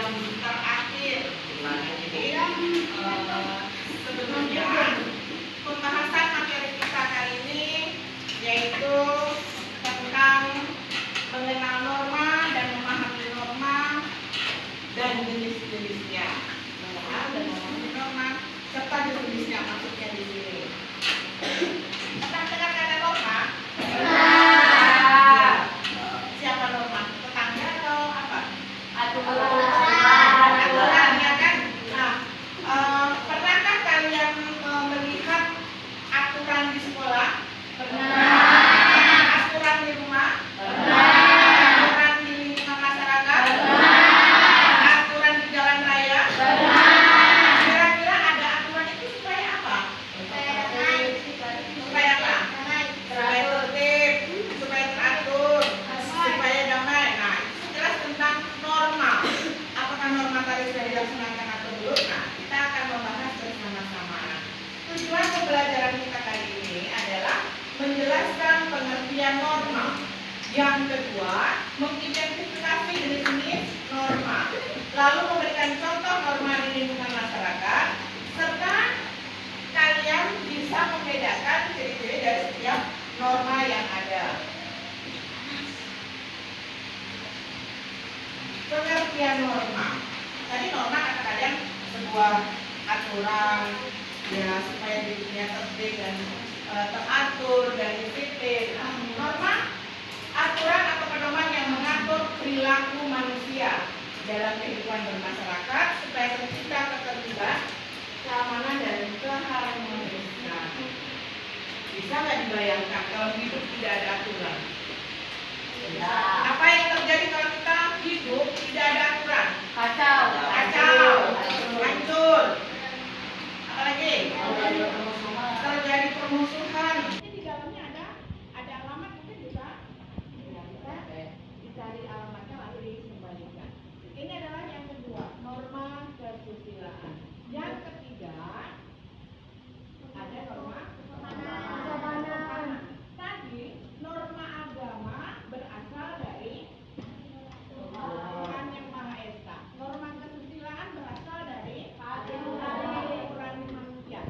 yang terakhir. Jadi sebetulnya pembahasan materi kita kali ini yaitu tentang mengenal norma dan memahami norma dan jenis-jenisnya. Mengenal dan memahami norma serta jenis-jenisnya maksudnya di sini. Pernah dengar kata norma? Siapa norma? Tetangga atau apa? Aturan ya kan? Nah, pernahkah kalian melihat aturan di sekolah? Pernah. Aturan di rumah? Pernah. Aturan di lingkungan masyarakat? Pernah. Aturan di jalan raya? Pernah. Kira-kira ada aturan itu supaya apa? Supaya apa? Supaya tertib, supaya teratur, supaya damai. Nah, itu jelas tentang norma. Apakah norma tadi sudah dilaksanakan atau belum? Nah, kita akan membahas bersama-sama. Tujuan pembelajaran kita kali ini adalah menjelaskan pengertian norma. Yang kedua, mengidentifikasi jenis-jenis norma. Lalu memberikan contoh norma di lingkungan masyarakat, serta kalian bisa membedakan ciri-ciri dari setiap norma yang ada. Pengertian norma. Tadi norma kata kalian sebuah aturan ya supaya dirinya tertib dan teratur dan disiplin. Norma aturan atau pedoman yang mengatur perilaku manusia dalam kehidupan bermasyarakat supaya tercipta ketertiban, keamanan dan keharmonisan. Bisa nggak dibayangkan kalau hidup tidak ada aturan? Apa yang terjadi kalau kita hidup tidak ada aturan? Kacau, hancur. Apalagi? Terjadi permusuhan. Ini di dalamnya ada alamat, mungkin bisa dicari alamatnya lalu dikembalikan. Ini adalah yang kedua, norma kesusilaan. Yang ketiga ada norma kesopanan. Tadi norma agama berasal dari Tuhan Yang Maha Esa. Norma kesusilaan berasal dari aturan manusia.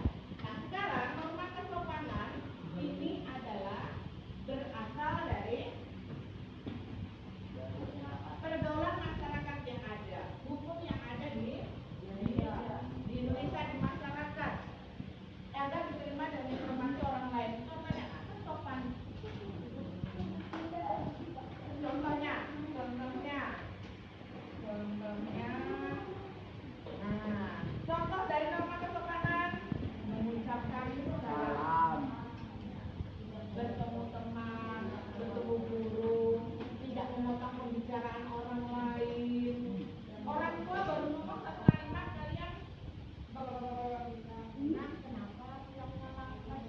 Nah, sekarang norma kesopanan ini adalah berasal dari pergaulan masyarakat yang ada, hukum yang ada di Indonesia, di masyarakat agar diterima dan dihormati orang lain. Contohnya apa sopan? Contohnya. Nah, contoh dari norma kesopanan mengucapkan salam, bertemu teman, bertemu guru, tidak memotong pembicaraan orang lain. Orang tua baru ngomong satu kalimat kalian nah, kenapa yang melakukan?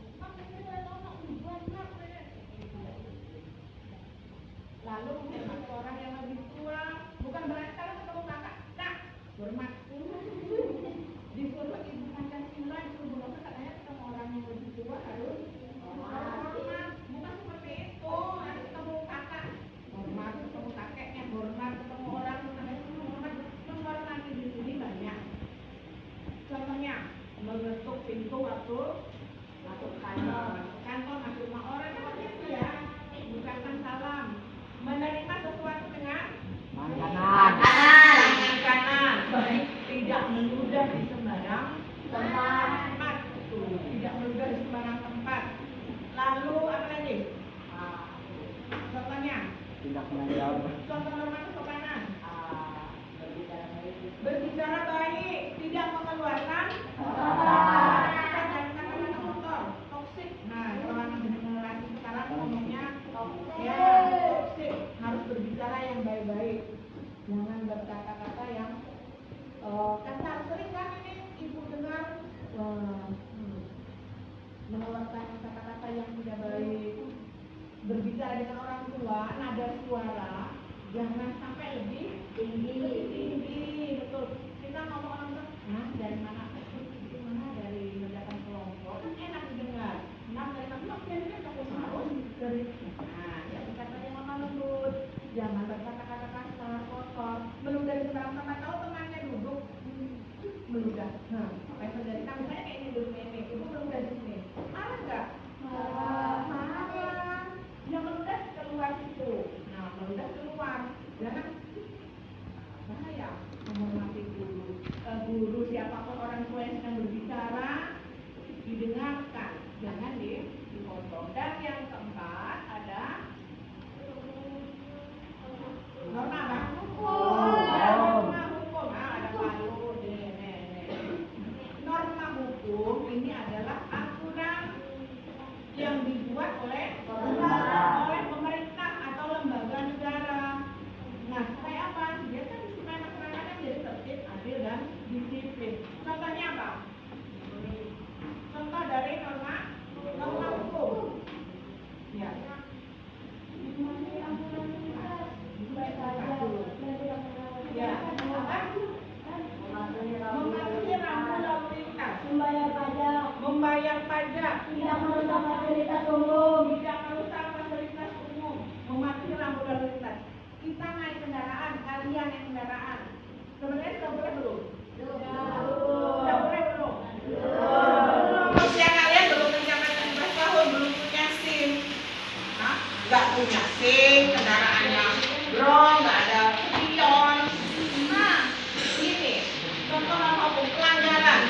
Lalu menghormati orang yang lebih tua, bukan berarti kalau ketemu kakak, nah, hormat. Disuruh ibu Pancasila, disuruh bapak katanya ketemu orang yang lebih tua harus hormat. Bukan seperti itu. Nanti ketemu kakak, hormat, ketemu kakeknya, hormat, ketemu orang hormat. Menghormati di sini banyak. Contohnya, mengetuk pintu waktu masuk kantor masuk rumah orang seperti itu ya. Mengucapkan salam. Menerima sesuatu dengan tangan kanan, tidak meludah di sembarang tempat, tidak meludah di sembarang tempat. Lalu apa lagi? Contohnya? Contoh norma kesopanan. Berbicara baik, tidak mengeluarkan kata-kata dan kata-kata kotor, toksik. Nah, orang generasi sekarang ngomongnya ya toksik, harus berbicara yang baik-baik, jangan berkata-kata yang kasar. Sering kan ini ibu dengar mengeluarkan kata-kata yang tidak baik. Berbicara dengan orang tua, nada suara jangan sampai lebih tinggi, betul. Kita ngomong orang tua, nah dari mana? Itu mana dari ledakan kelompok? Enak didengar. Nah dari mana? Biasanya harus dari. Nah, ya berkata yang lembut, jangan berkata-kata kasar, kotor. Belum dari sekarang sama tahu teman naik kendaraan. Sebenarnya sudah boleh belum? Sudah boleh belum? Usia kalian belum mencapai 17 tahun, belum punya SIM. Nggak punya SIM, kendaraannya bro, nggak ada spion. Nah, ini contoh nama pelanggaran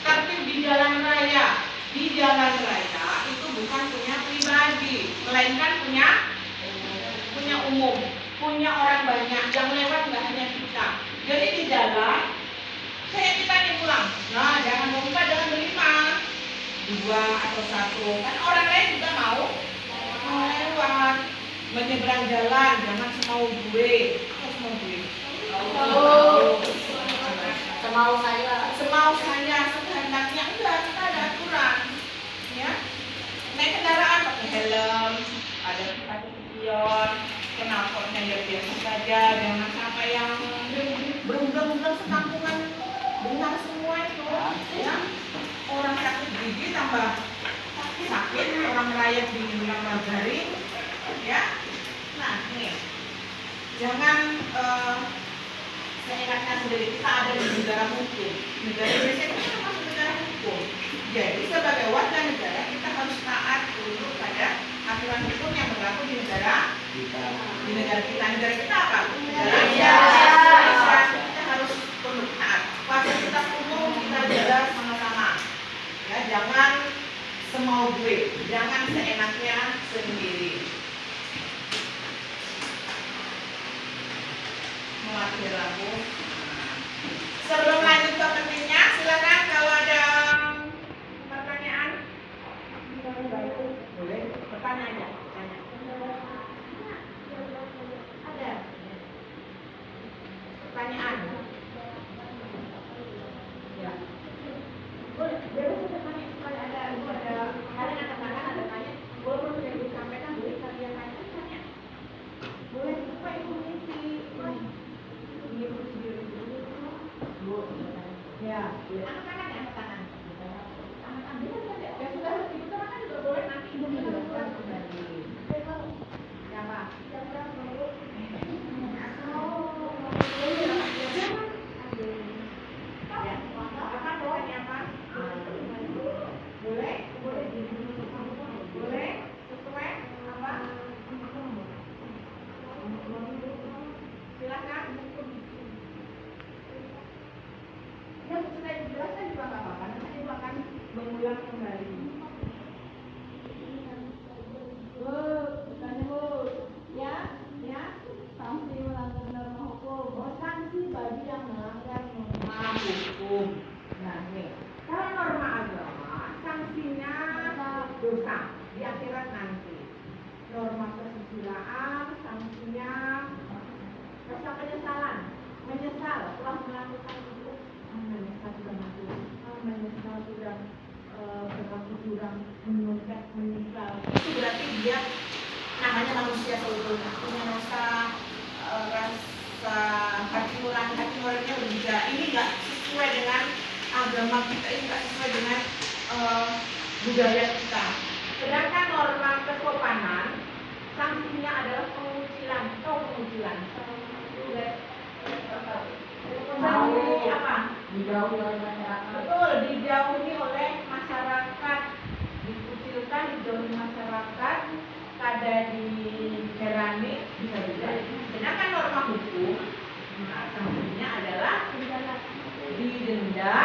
tertib di jalan raya. Di jalan raya itu bukan punya pribadi, melainkan punya umum, punya orang banyak yang lewat, nggak hanya kita. Jadi di jalan kayak kita nih pulang, nah jangan lupa jangan berlima, 2 atau 1, kan orang lain juga mau lewat. Menyeberang jalan jangan semau gue, semau saya sekehendaknya, enggak, kita ada aturan ya. Naik kendaraan pakai helm, ada pakai spion, knalpotnya ya biasa saja, jangan sampai yang berung sekampungan dengar semua itu ya. Orang sakit gigi tambah sakit, orang merayap di margarin ya. Nah nih, jangan seenaknya sendiri. Kita ada di negara hukum, negara Indonesia itu termasuk negara hukum. Jadi sebagai warga negara kita harus taat tunduk pada aturan hukum yang berlaku di negara kita. Negara kita apa? Negara Indonesia. Kita harus tunduk taat. Fasilitas umum kita jaga sama-sama. Ya, jangan semau gue, jangan seenaknya sendiri. Mati lampu. Sebelum lanjut ke pentingnya, silakan kalau ada pertanyaan. Boleh, pertanyaan aja. Ada pertanyaan? Ya. Boleh, bebas bertanya. Kalau ada kalian angkat tangan, ada tanya. Boleh yang disampaikan, boleh kalian tanya. Boleh, supaya ibu mengisi. Ya, anak-anak ya, tangan. Anak-anak saja. Ya sudah, ibu kan juga boleh nanti ibu menjelaskan kembali. Siapa? Ya, apa doanya apa? Boleh? Boleh? Sesuai apa? Silakan. Yang sudah dijelaskan juga nggak apa-apa, nanti ibu akan mengulang kembali. Bu, bertanya bu, ya, sanksi melanggar norma hukum. Oh, sanksi bagi yang melanggar norma hukum. Nah, nih, kalau norma agama, sanksinya dosa di akhirat nanti. Norma kesusilaan, sanksinya rasa penyesalan, menyesal telah melakukan itu. Menyesal sudah mati, menyesal sudah berlaku curang, menyesal. Itu berarti dia namanya manusia sebetulnya punya rasa hati nuraninya berbeda. Ini nggak sesuai dengan agama kita, ini nggak sesuai dengan budaya kita. Sedangkan norma kesopanan sanksinya adalah pengucilan. Menjauhi apa? Dijauhi oleh masyarakat. Betul, dijauhi oleh masyarakat, dikucilkan, dijauhi masyarakat, kada diherani, bisa juga. Sedangkan norma hukum, sanksinya adalah didenda,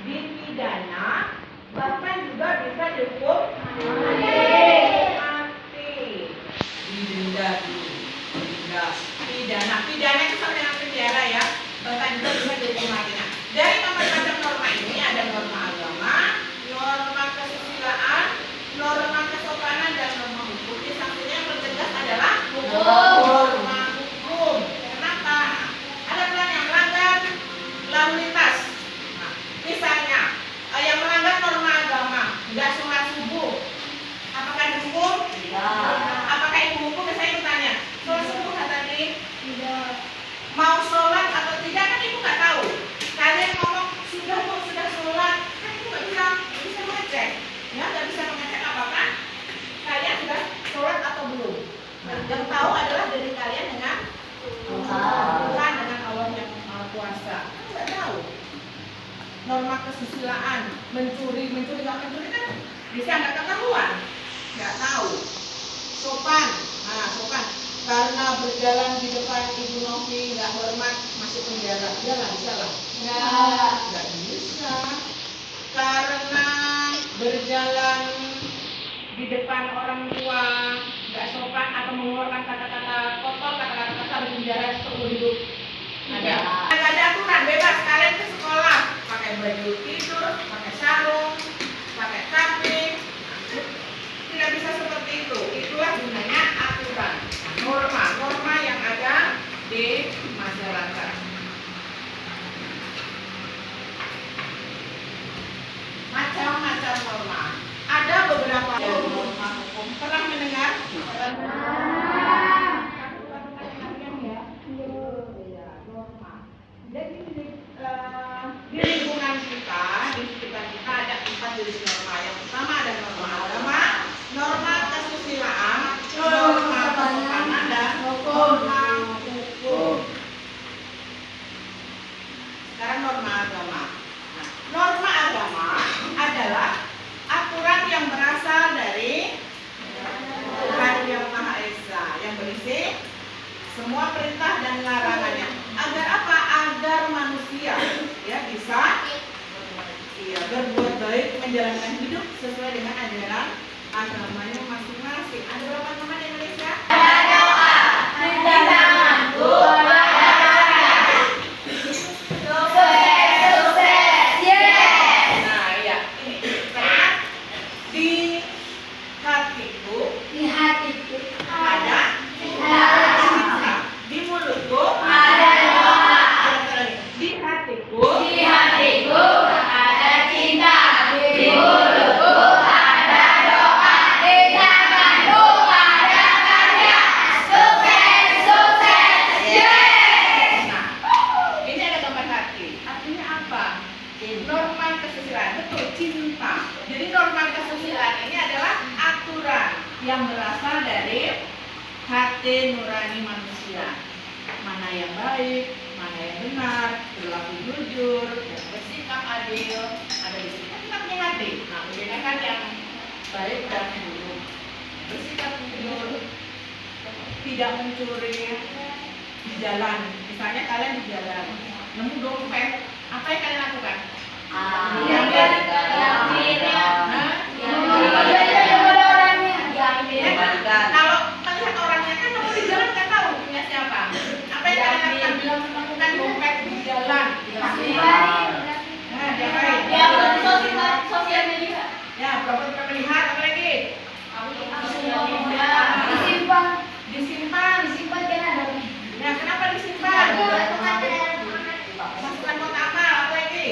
dipidana, bahkan juga bisa dihukum mati. Didenda, pidana itu sama dengan penjara ya. Bahkan juga bisa dihukum mati. Nah, dari macam norma ini ada norma agama, norma kesusilaan, norma kesopanan, dan norma hukum. Di sanksinya yang tertegas adalah norma hukum. Kenapa? Ada pelan yang melanggar lalu lintas. Nah, misalnya yang melanggar norma agama, nggak sholat subuh, apakah dihukum? Apakah ibu hukum? Saya bertanya, sholat subuh nggak tadi? Tidak. Mau sholat atau tidak kan ibu nggak tahu. Kalian ngomong sudah bu, sudah sholat, kan ibu nggak bisa mengecek, ya nggak bisa mengecek apakah kalian sudah sholat atau belum. Nah, yang tahu adalah dari kalian dengan Tuhan. kesusilaan, mencuri nggak mencuri kan bisa nggak ketahuan, nggak tahu. Sopan, nah sopan karena berjalan di depan Ibu Novi nggak hormat masuk penjara, ya nggak bisa lah, nggak bisa. Karena berjalan di depan orang tua nggak sopan atau mengeluarkan kata-kata kotor, kata-kata kasar di penjara seumur hidup. Ada aturan bebas kalian ke sekolah pakai baju tidur, pakai sarung, pakai kaping. Tidak bisa seperti itu. Itulah gunanya aturan, norma yang ada di masyarakat. Macam-macam norma. Ada beberapa norma hukum. Pernah mendengar? Jadi di lingkungan kita, di sekitar kita ada 4 jenis norma. Yang pertama ada norma agama, norma kesusilaan, norma kesopanan, dan norma hukum. Sekarang norma agama. Nah, norma agama adalah aturan yang berasal dari Tuhan Yang Maha Esa, yang berisi semua perintah dan larangannya. Agar apa? Agar manusia ya bisa berbuat baik, menjalankan hidup sesuai dengan ajaran agamanya masing-masing. Ada berapa nama di Indonesia? Ada doa, minta mampu, sukses, yes. Nah, ya ini kalimat di hatiku ada cinta, di mulutku Ada doa, di hatiku di hatiku ada cinta, di mulutku ada doa, di tanganku ada karya, sukses, yes. Nah, ini ada gambar hati. Artinya apa? Norma kesusilaan, betul, cinta. Jadi norma kesusilaan ini adalah aturan yang berasal dari hati nurani manusia. Mana yang baik, mana yang benar, berlaku jujur, bersikap adil. Ada di sini kan kita punya hati. Nah, membedakan yang baik dan buruk. Bersikap jujur, tidak mencuri di jalan. Misalnya kalian di jalan, nemu dompet, apa yang kalian lakukan? Kalau melihat orangnya kan kamu di jalan nggak tahu punya siapa. Apa yang kalian lakukan bila menemukan dompet di jalan? Nah, diapain? Ya, berapa melihat apa lagi? Disimpan. Ya, kenapa disimpan? Masukkan kotak amal, apa lagi?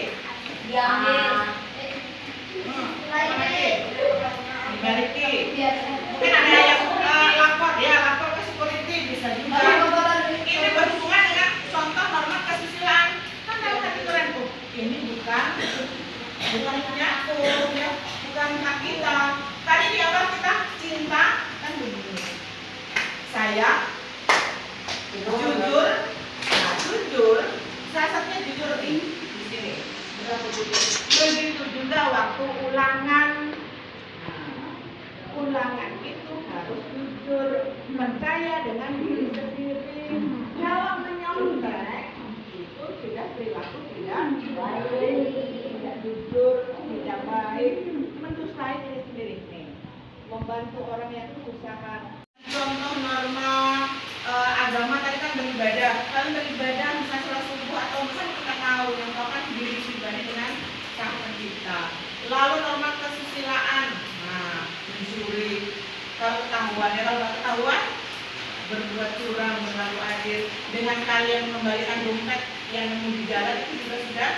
Dibaliki. Mungkin ada yang lapor ke security, bisa juga. Ini berhubungan dengan contoh norma kesusilaan. Kan dalam hati kalian tuh, ini bukan punyaku, ya, bukan hak kita. Tadi di awal kita cinta kan begini. Saya jujur, nah jujur, salah satunya jujur di sini. Berapa jujur? Begitu juga waktu ulangan. Ulangan itu harus jujur, percaya dengan diri sendiri. Kalau menyontek itu sudah perilaku tidak baik, tidak jujur, tidak baik, mendustai diri sendiri. Nih, membantu orang yang berusaha. Contoh norma agama tadi kan beribadah. Kalau beribadah misalnya sholat subuh atau misalnya kita tahu yang kan diri pribadi dengan Sang Pencipta. Lalu norma kesusilaan. Nah, mencuri. Kalau ketahuan, ya kalau nggak ketahuan berbuat curang, berlaku adil. Dengan kalian mengembalikan dompet yang nemu di jalan itu juga sudah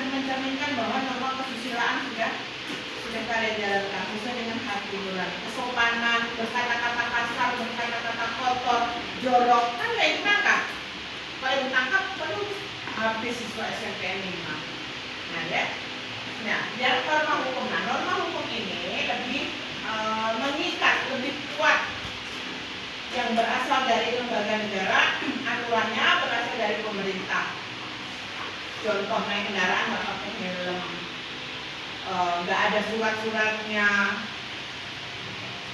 mencerminkan bahwa norma kesusilaan sudah kalian jalankan sesuai dengan hati nurani. Kesopanan, berkata-kata kasar, berkata-kata kotor, jorok, kan nggak ditangkap. Kalau ditangkap, perlu habis siswa SMPN 5. Nah ya, nah biar norma hukum. Nah norma hukum ini lebih mengikat, lebih kuat, yang berasal dari lembaga negara, aturannya berasal dari pemerintah. Contoh naik kendaraan nggak pakai helm, nggak ada surat-suratnya,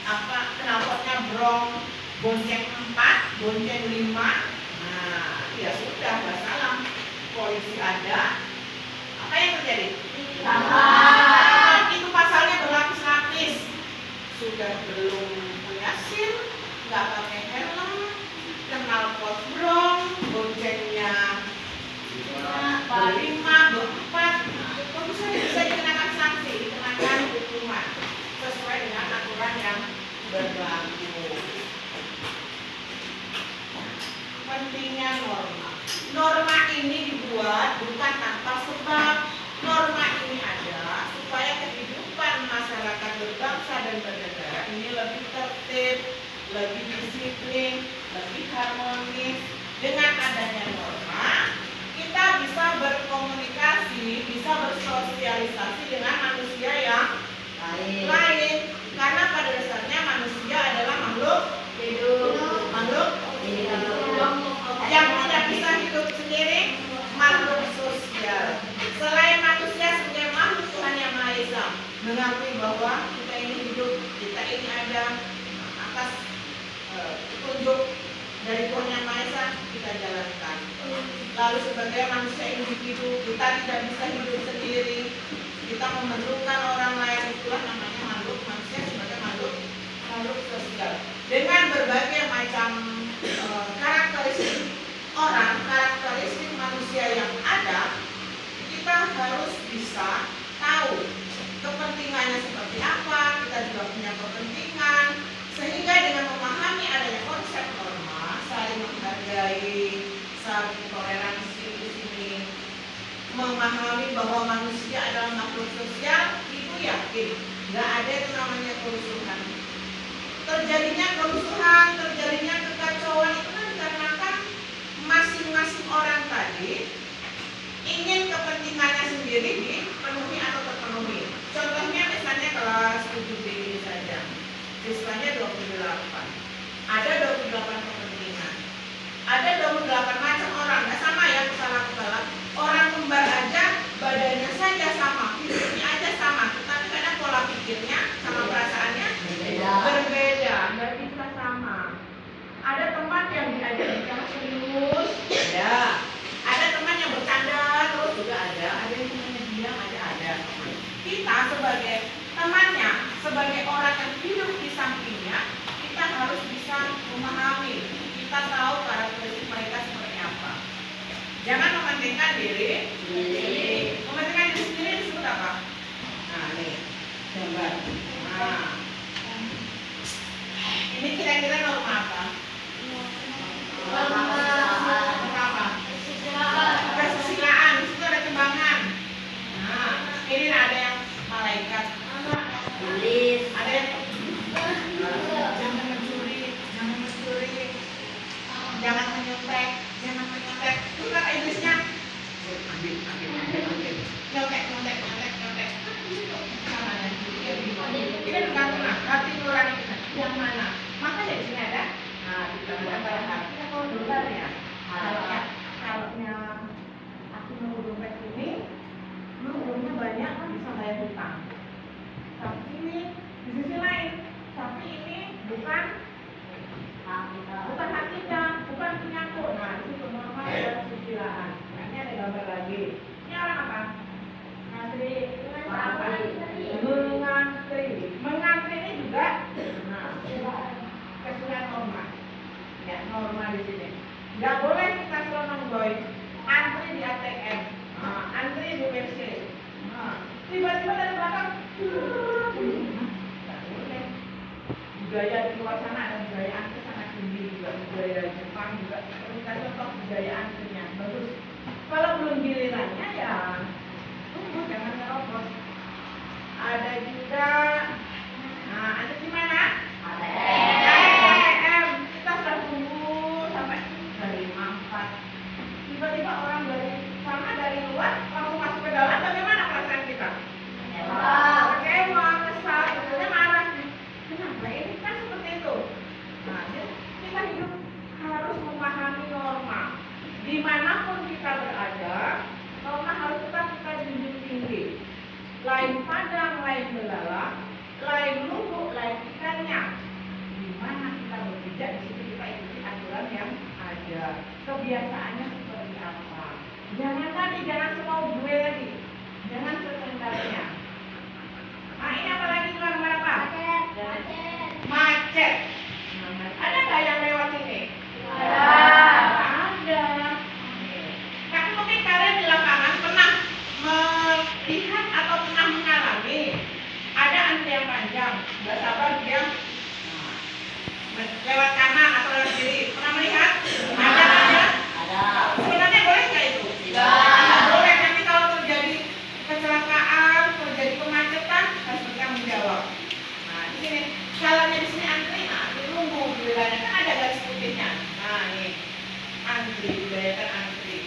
apa knalpotnya brong, bonceng 4, bonceng 5. Nah, ya sudah, wassalam. Polisi ada, apa yang terjadi? Itu pasalnya berlapis-lapis. Sudah belum punya SIM, nggak pakai helm, knalpot brong, boncengnya 5, 4, tentu saja bisa dikenakan sanksi, dikenakan hukuman sesuai dengan aturan yang berlaku. Pentingnya norma. Norma ini dibuat bukan tanpa sebab. Norma ini ada supaya kehidupan masyarakat berbangsa dan bernegara ini lebih tertib, lebih disiplin, lebih harmonis. Dengan adanya norma, kita bisa berkomunikasi, bisa bersosialisasi dengan manusia yang lain. Karena pada dasarnya manusia adalah makhluk hidup, makhluk yang tidak bisa hidup sendiri, makhluk sosial. Selain manusia sebagai makhluk Tuhan Yang Maha Esa mengakui bahwa kita ini hidup, kita ini ada atas petunjuk dari Tuhan Yang Maha Esa, kita jalankan. Lalu sebagai manusia individu, kita tidak bisa hidup sendiri, kita memerlukan orang lain. Itulah namanya makhluk manusia sebagai makhluk sosial. Dengan berbagai macam karakteristik orang, karakteristik manusia yang ada, kita harus bisa tahu kepentingannya seperti apa. Kita juga punya kepentingan, sehingga dengan memahami adanya konsep norma, saling menghargai, saling toleransi di sini, memahami bahwa manusia adalah makhluk sosial, itu yakin nggak ada yang namanya kerusuhan. Terjadinya kerusuhan, terjadinya kekacauan itu kan dikarenakan masing-masing orang tadi ingin kepentingannya sendiri dipenuhi atau terpenuhi. Contohnya misalnya kelas 7B ini saja, siswanya 28. Ada 28 kepentingan. Ada 28 macam orang, nggak sama ya kepala-kepala. Orang kembar aja badannya saja sama, hidupnya aja sama, tetapi kadang pola pikirnya sama perasaannya berbeda, nggak bisa sama. Ada teman yang diajak bicara serius, ada teman yang bercanda terus juga ada yang temannya diam aja ada. Kita sebagai temannya, sebagai orang yang hidup di sampingnya, kita harus bisa memahami, kita tahu karakteristik mereka seperti apa. Jangan mementingkan diri sendiri. Mementingkan diri sendiri disebut apa? Nah, nih gambar. Nah, ini kira-kira norma apa? Norma apa? Kesusilaan. Di situ ada timbangan. Nah, ini ada yang malaikat. Ada yang jangan mencuri, jangan menyontek. Itu kata Inggrisnya ambil. Nyontek. Ini tergantung hati nurani kita yang mana. Makanya di sini ada. Nah, di antara hati atau dolar ya. Kalau aku mau dompet ini, uangnya banyak kan bisa bayar hutang. Tapi ini di sisi lain, tapi ini bukan hak kita, bukan punyaku. Nah, di situ norma dan kesusilaan. Nah, ini ada gambar lagi. Ini orang apa? Ngantri. Mengantri ini juga kesulitan norma. Ya, norma di sini. Nggak boleh kita selonong boy. Antri di ATM, antri di WC. Tiba-tiba dari belakang, nggak boleh. Budaya di luar sana ada budaya antri sangat tinggi juga, budaya Jepang juga. Kita contoh budaya antrinya bagus. Kalau belum gilirannya ya tunggu, jangan ngerobot. Ada juga, nah antri di mana? ATM. Kita sudah tunggu sampai dari 4. Tiba-tiba orang dari sana dari luar langsung masuk ke dalam, bagaimana perasaan kita? Kecewa, kesal, maksudnya marah. Kenapa ini kan seperti itu? Nah, kita hidup harus memahami norma. Dimanapun kita berada, Norma harus tetap kita junjung tinggi. Lain padang, lain belalang, lain lubuk, lain ikannya. Di mana kita bekerja, di situ kita ikuti aturan yang ada. Kebiasaannya seperti apa? Jangan semau gue lagi. Jangan sekendalinya. Nah, ini apa lagi gambar apa? Macet. Ada nggak yang lewat sini? Ada. Tapi mungkin kalian di lapangan pernah melihat atau pernah mengalami ada antrian panjang, nggak sabar dia lewat kanan atau lewat kiri. Pernah melihat? Ada. Sebenarnya boleh nggak itu? Tidak boleh. Nanti kalau terjadi kecelakaan, terjadi kemacetan, harus mereka menjawab. Nah, di sini caranya di sini antri, nunggu gilirannya kan ada garis putihnya. Nah, ini antri, dibayarkan antri.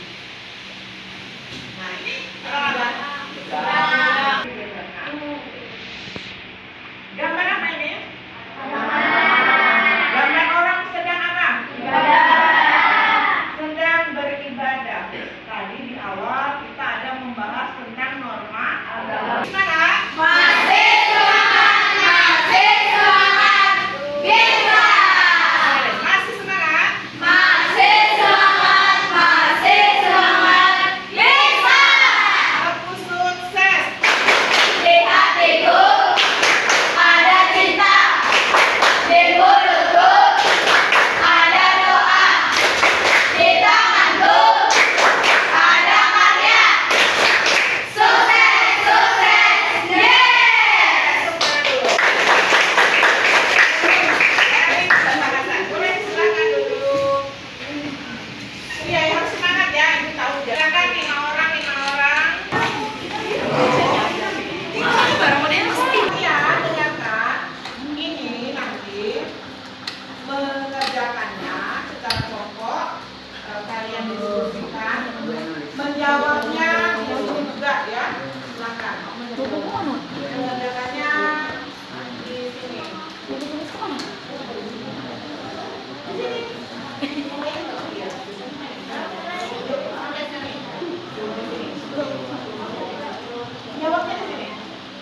Nah, ini terlambat. Gambar apa ini? Gambar orang sedang apa? Sedang beribadah. Tadi di awal kita ada membahas tentang norma agama. Semangat? Masih semangat, masih semangat, bisa. Masih semangat? Masih semangat, masih semangat, bisa. Aku sukses. Di hatiku ada cinta, di mulutku ada doa, di tanganku ada karya. Sukses, sukses, yes. Boleh silakan duduk. Iya, harus semangat ya, ibu tahu. Silakan 5 orang. Iya, dengarkan. Ini nanti mengerjakannya secara pokok. Kalian diskusikan. Menjawabnya ini juga ya. Silakan. Mengerjakannya di sini. Jawabnya di sini.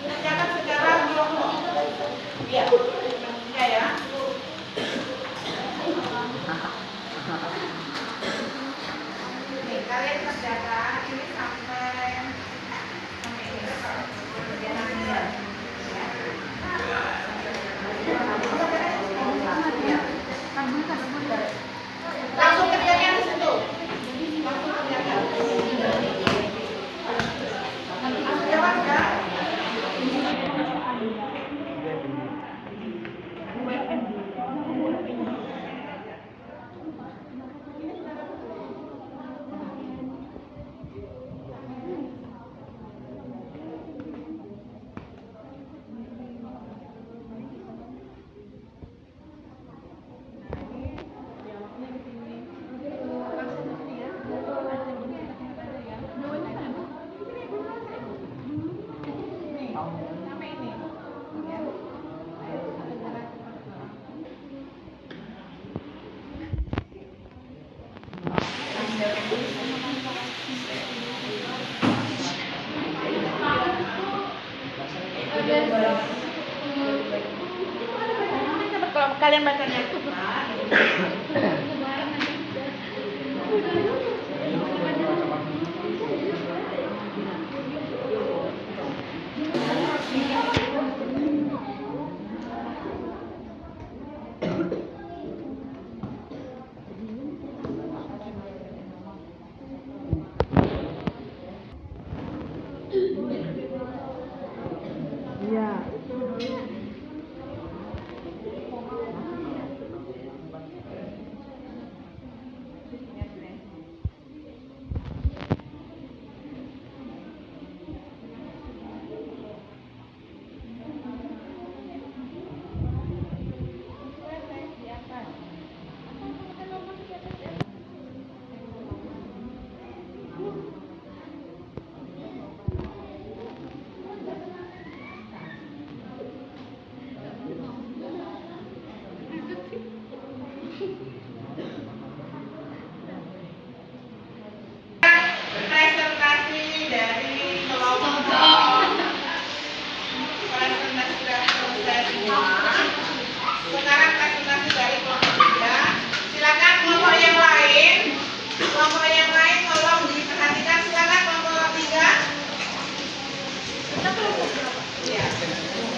Kerjakan secara kelompok. Iya. Iya ya. Nih, kalian kerjakan ini sampai langsung kerjakan di situ. Langsung kerjakan. Langsung jawab ya. Kalau kalian bacanya itu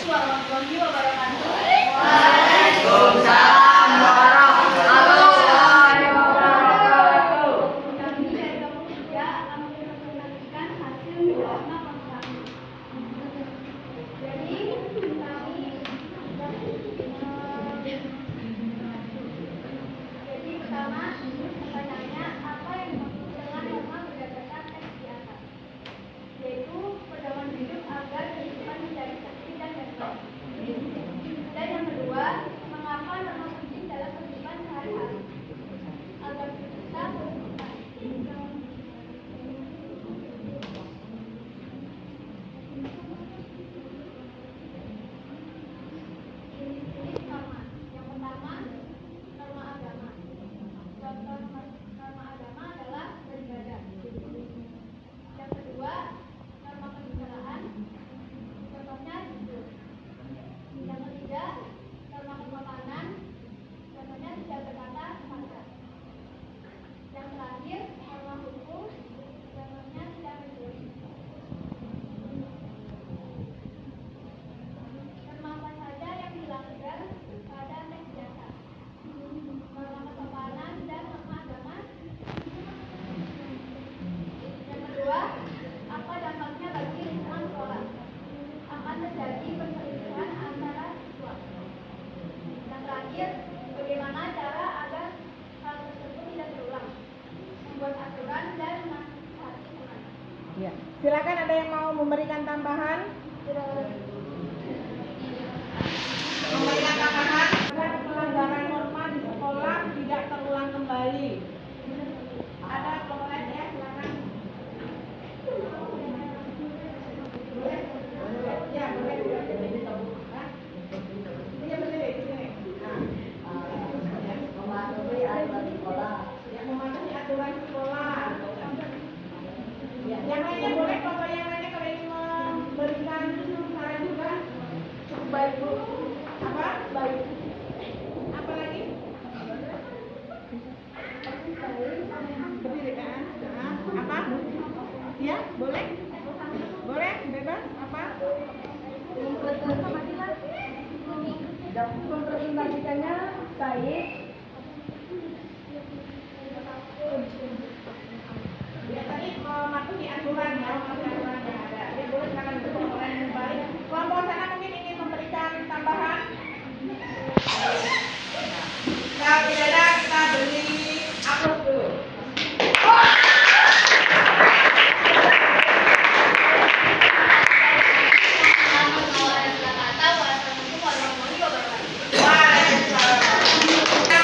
warahmatullahi wabarakatuh. Waalaikumsalam warahmatullahi wabarakatuh. Kami dari kelompok 3 akan mempresentasikan hasil bersama kami. Jadi pertama pertanyaannya apa yang dimaksud dengan norma berdasarkan teks di atas, yaitu pedoman hidup agar kehidupan menjadi tertib dan damai. Dan yang kedua, mengapa norma penting dalam kehidupan sehari-hari agar kita berkehidupan. Jenis-jenis norma. Yang pertama, norma agama. Contoh norma agama adalah beribadah. Yang kedua, norma kenegaraan. Contohnya jujur. Yang ketiga, norma kesopanan. Contohnya tidak berkata kasar. Yang terakhir, norma hukum. Contohnya tidak mencuri. Norma apa saja yang dilanggar pada teks di atas? Norma kesopanan dan norma agama. Yang kedua, apa dampaknya bagi lingkungan sekolah? Akan terjadi perselisihan antara siswa. Yang terakhir, bagaimana cara agar hal tersebut tidak terulang? Membuat aturan dan menasihati teman. Ya. Silakan, ada yang mau memberikan tambahan? Memberikan tambahan agar pelanggaran norma di sekolah tidak terulang kembali. Ada kelompok lain ya, silakan. Boleh? Ya, boleh. Hah? Iya, berdiri, berdiri. Mematuhi aturan sekolah. Ya, mematuhi aturan sekolah. Ya, yang lainnya boleh, kelompok yang lainnya kalau ingin memberikan saran juga. Cukup baik, Bu. Apa? Baik. Apa lagi? Berdiri kan? Nah, apa? Ya, boleh? Boleh, bebas. Apa? Mempresentasikannya baik. Ya, tadi mematuhi aturan ya, mematuhi aturan yang ada. Ya, boleh silakan itu kelompok lain yang baik. Kelompok sana mungkin ingin memberikan tambahan. Nah, tidak ada, kita beri aplaus dulu. Wassalamualaikum warahmatullahi wabarakatuh. Waalaikumsalam.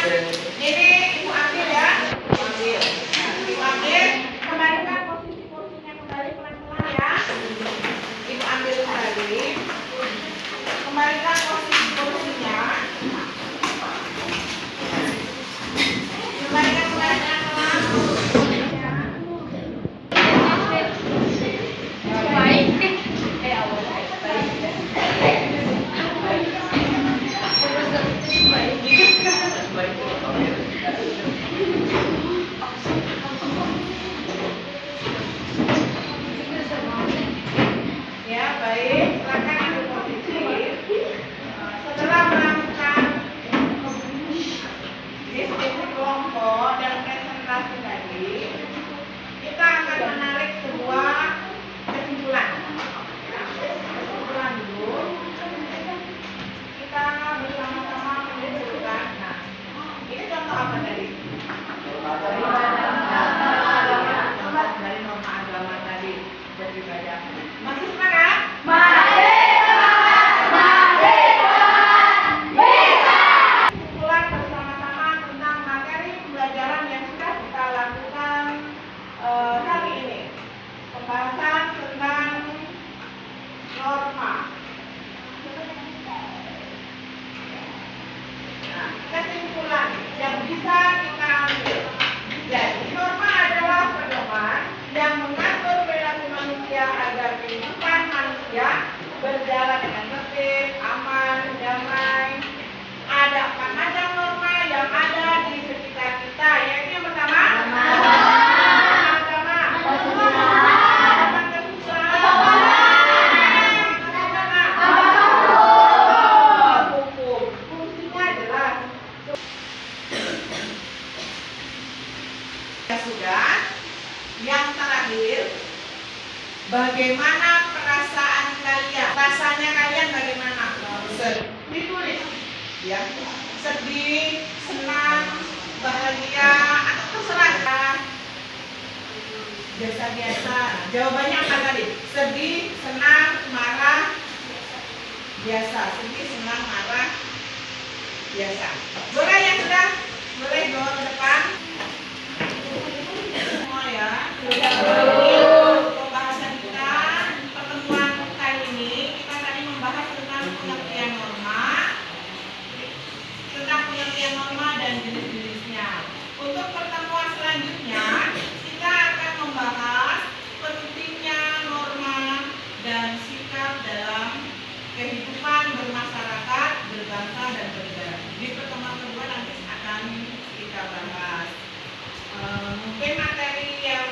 Bagaimana perasaan kalian? Rasanya kalian bagaimana? Ditulis ya. Sedih, senang, bahagia, atau terserah. Biasa-biasa. Jawabannya apa tadi? Sedih, senang, marah, biasa. Sedih, senang, marah, biasa. Boleh yang sudah? Boleh bawa ke depan? Semua ya. Pembahasan kita pertemuan kali ini kita tadi membahas tentang pengertian norma, dan jenis-jenisnya. Untuk pertemuan selanjutnya kita akan membahas pentingnya norma dan sikap dalam kehidupan bermasyarakat, berbangsa dan bernegara. Di pertemuan kedua nanti akan kita bahas. Mungkin materi yang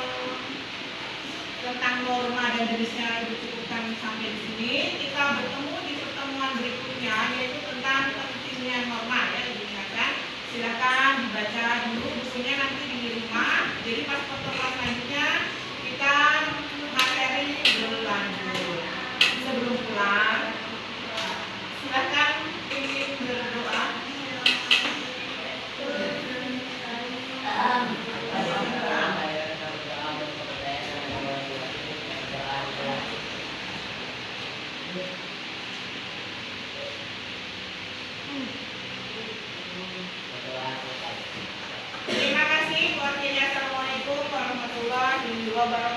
tentang norma dan jenisnya dicukupkan sampai di sini. Kita bertemu di pertemuan berikutnya yaitu tentang pentingnya norma ya. Diingatkan, silakan dibaca dulu bukunya nanti di rumah. Jadi pas pertemuan selanjutnya kita materi berlanjut. Sebelum pulang, silakan ingin berdoa. Terima kasih. Assalamualaikum warahmatullahi wabarakatuh.